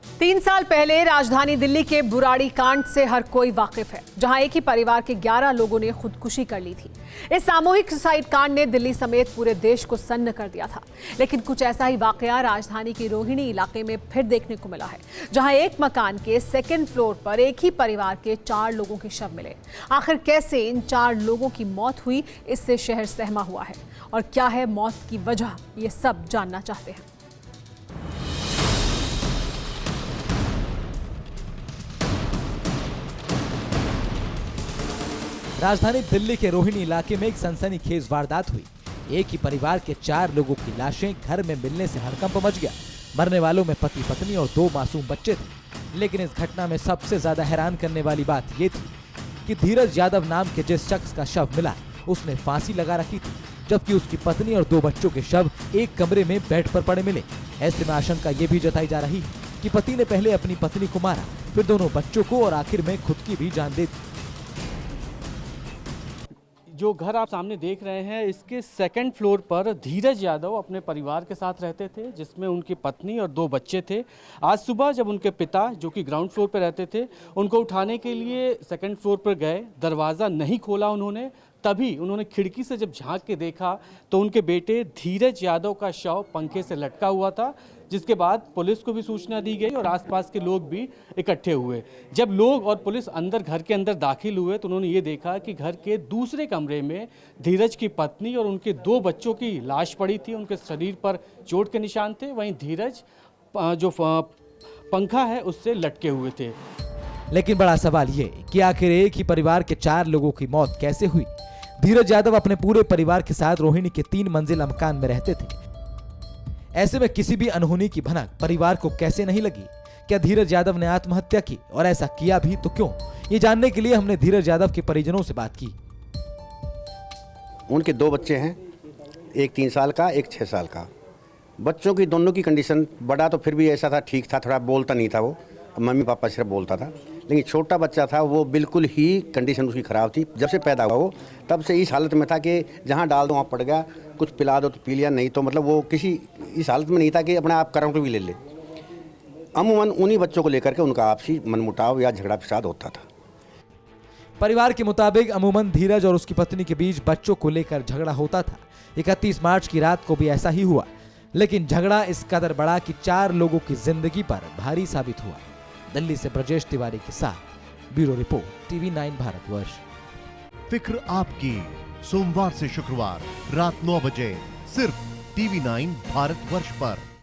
3 साल पहले राजधानी दिल्ली के बुराड़ी कांड से हर कोई वाकिफ है, जहां एक ही परिवार के 11 लोगों ने खुदकुशी कर ली थी। इस सामूहिक सुसाइड कांड ने दिल्ली समेत पूरे देश को सन्न कर दिया था। लेकिन कुछ ऐसा ही वाकया राजधानी के रोहिणी इलाके में फिर देखने को मिला है, जहां एक मकान के 2nd फ्लोर पर एक ही परिवार के 4 लोगों के शव मिले। आखिर कैसे इन 4 लोगों की मौत हुई, इससे शहर सहमा हुआ है, और क्या है मौत की वजह, ये सब जानना चाहते हैं। राजधानी दिल्ली के रोहिणी इलाके में एक सनसनीखेज वारदात हुई। एक ही परिवार के 4 लोगों की लाशें घर में मिलने से हड़कंप मच गया। मरने वालों में पति पत्नी और 2 मासूम बच्चे थे। लेकिन इस घटना में सबसे ज्यादा हैरान करने वाली बात ये थी कि धीरज यादव नाम के जिस शख्स का शव मिला, उसने फांसी लगा रखी थी, जबकि उसकी पत्नी और 2 बच्चों के शव एक कमरे में बेड पर पड़े मिले। ऐसे में आशंका ये भी जताई जा रही है कि पति ने पहले अपनी पत्नी को मारा, फिर दोनों बच्चों को और आखिर में खुद की भी जान दे दी। जो घर आप सामने देख रहे हैं, इसके 2nd फ्लोर पर धीरज यादव अपने परिवार के साथ रहते थे, जिसमें उनकी पत्नी और 2 बच्चे थे। आज सुबह जब उनके पिता, जो कि ग्राउंड फ्लोर पर रहते थे, उनको उठाने के लिए 2nd फ्लोर पर गए, दरवाज़ा नहीं खोला उन्होंने। तभी उन्होंने खिड़की से जब झांक के देखा तो उनके बेटे धीरज यादव का शव पंखे से लटका हुआ था, जिसके बाद पुलिस को भी सूचना दी गई और आसपास के लोग भी इकट्ठे हुए। जब लोग और पुलिस घर के अंदर दाखिल हुए तो उन्होंने ये देखा कि घर के दूसरे कमरे में धीरज की पत्नी और उनके 2 बच्चों की लाश पड़ी थी। उनके शरीर पर चोट के निशान थे। वहीं धीरज जो पंखा है उससे लटके हुए थे। लेकिन बड़ा सवाल ये कि आखिर एक ही परिवार के 4 लोगों की मौत कैसे हुई। धीरज यादव अपने पूरे परिवार के साथ रोहिणी के 3 मंजिला मकान में रहते थे। ऐसे में किसी भी अनहोनी की भनक परिवार को कैसे नहीं लगी? क्या धीरज यादव ने आत्महत्या की, और ऐसा किया भी तो क्यों? ये जानने के लिए हमने धीरज यादव के परिजनों से बात की। उनके 2 बच्चे हैं, एक 3 साल का, एक 6 साल का। बच्चों की दोनों की कंडीशन, बड़ा तो फिर भी ऐसा था, ठीक था, थोड़ा बोलता नहीं था, वो मम्मी पापा सिर्फ बोलता था। लेकिन छोटा बच्चा था, वो बिल्कुल ही कंडीशन उसकी ख़राब थी। जब से पैदा हुआ वो तब से इस हालत में था कि जहाँ डाल दो वहाँ पड़ गया, कुछ पिला दो तो पी लिया, नहीं तो मतलब वो किसी इस हालत में नहीं था कि अपने आप करंट भी ले ले। अमूमन उन्हीं बच्चों को लेकर के उनका आपसी मनमुटाव या झगड़ा फसाद होता था। परिवार के मुताबिक अमूमन धीरज और उसकी पत्नी के बीच बच्चों को लेकर झगड़ा होता था। 31 मार्च की रात को भी ऐसा ही हुआ, लेकिन झगड़ा इस कदर बड़ा कि 4 लोगों की जिंदगी पर भारी साबित हुआ। दिल्ली से ब्रजेश तिवारी के साथ ब्यूरो रिपोर्ट, TV9 भारतवर्ष। फिक्र आपकी, सोमवार से शुक्रवार रात 9 बजे सिर्फ TV9 भारतवर्ष पर।